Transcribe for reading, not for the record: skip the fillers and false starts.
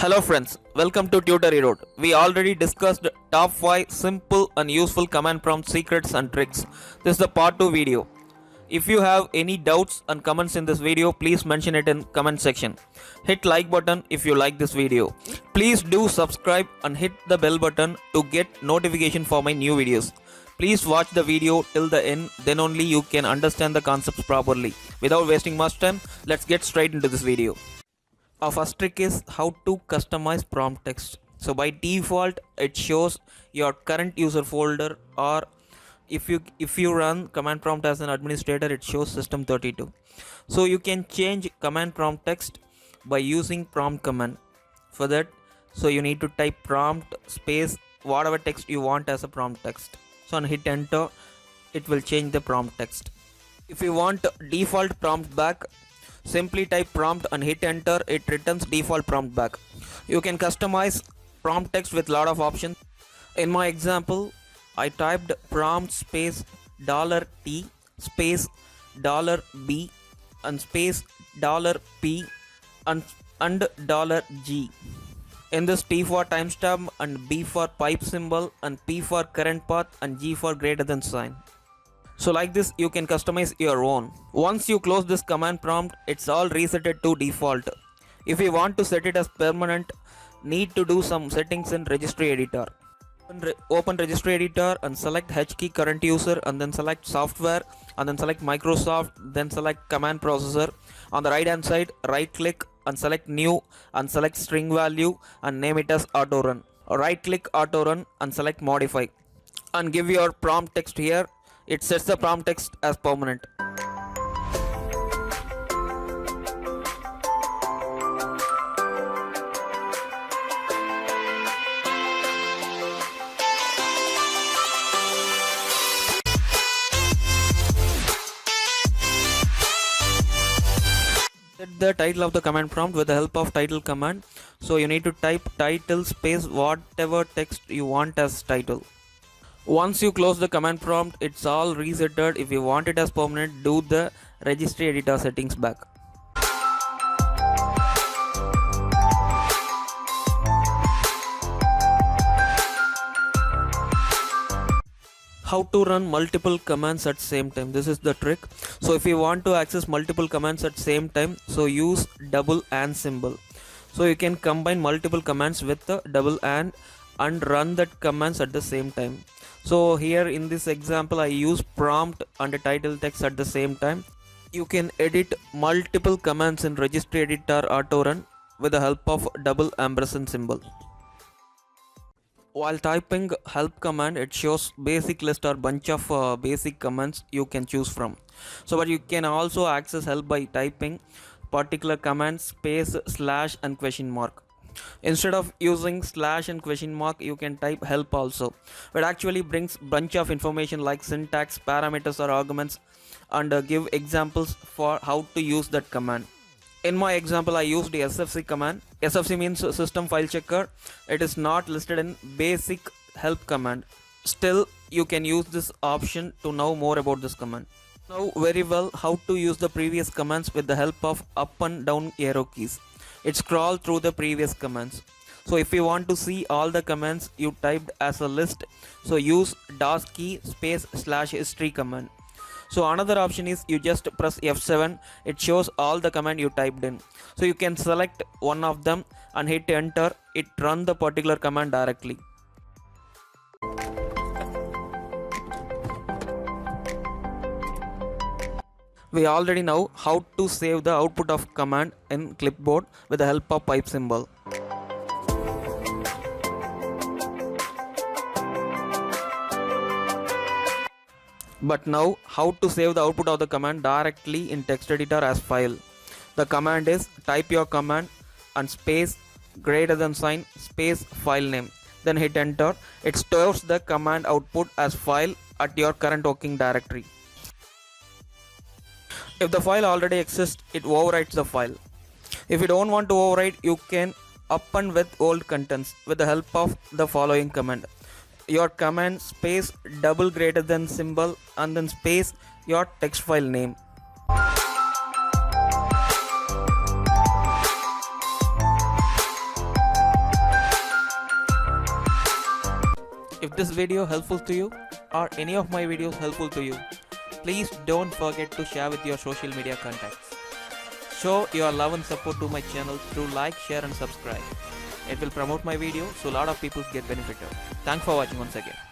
Hello friends, welcome to Tutory Road. We already discussed top 5 simple and useful command prompt secrets and tricks. This is the part 2 video. If you have any doubts and comments in this video, please mention it in comment section. Hit like button if you like this video. Please do subscribe and hit the bell button to get notification for my new videos. Please watch the video till the end, then only you can understand the concepts properly. Without wasting much time, let's get straight into this video. Our first trick is how to customize prompt text. So by default it shows your current user folder, or if you run command prompt as an administrator, it shows system32. So you can change command prompt text by using prompt command. For that, so you need to type prompt space whatever text you want as a prompt text. So and hit enter, it will change the prompt text. If you want default prompt back, simply type prompt and hit enter, it returns default prompt back. You can customize prompt text with lot of options. In my example, I typed prompt space $T space $B and space $P and $G. In this, T for timestamp and B for pipe symbol and P for current path and G for greater than sign. So like this you can customize your own. Once you close this command prompt, it's all resetted to default. If you want to set it as permanent, need to do some settings in registry editor. Open registry editor and select H key current user and then select software and then select Microsoft, then select command processor. On the right hand side, right click and select new and select string value and name it as auto run. Right click auto run and select modify and give your prompt text here. It sets the prompt text as permanent. Set the title of the command prompt with the help of title command. So you need to type title space whatever text you want as title. Once you close the command prompt, it's all resetted. If you want it as permanent, do the registry editor settings back. How to run multiple commands at same time. This is the trick. So if you want to access multiple commands at same time, so use double and symbol. So you can combine multiple commands with the double and run that commands at the same time. So here in this example I use prompt and title text at the same time. You can edit multiple commands in registry editor auto run with the help of double ampersand symbol. While typing help command, it shows basic list or bunch of basic commands you can choose from. So but you can also access help by typing particular command space slash and question mark. Instead of using slash and question mark, you can type help also. It actually brings bunch of information like syntax, parameters or arguments, and give examples for how to use that command. In my example, I used the SFC command. SFC means system file checker. It is not listed in basic help command. Still, you can use this option to know more about this command. Know very well how to use the previous commands with the help of up and down arrow keys. It scrolls through the previous commands. So if you want to see all the commands you typed as a list, so use DOS key space slash history command. So another option is you just press F7, it shows all the command you typed in. So you can select one of them and hit enter, it run the particular command directly. We already know how to save the output of command in clipboard with the help of pipe symbol. But now how to save the output of the command directly in text editor as file. The command is type your command and space greater than sign space file name. Then hit enter. It stores the command output as file at your current working directory. If the file already exists, it overwrites the file. If you don't want to overwrite, you can append with old contents with the help of the following command. Your command space double greater than symbol and then space your text file name. If this video helpful to you or any of my videos helpful to you, please don't forget to share with your social media contacts. Show your love and support to my channel through like, share and subscribe. It will promote my video so a lot of people get benefited. Thanks for watching once again.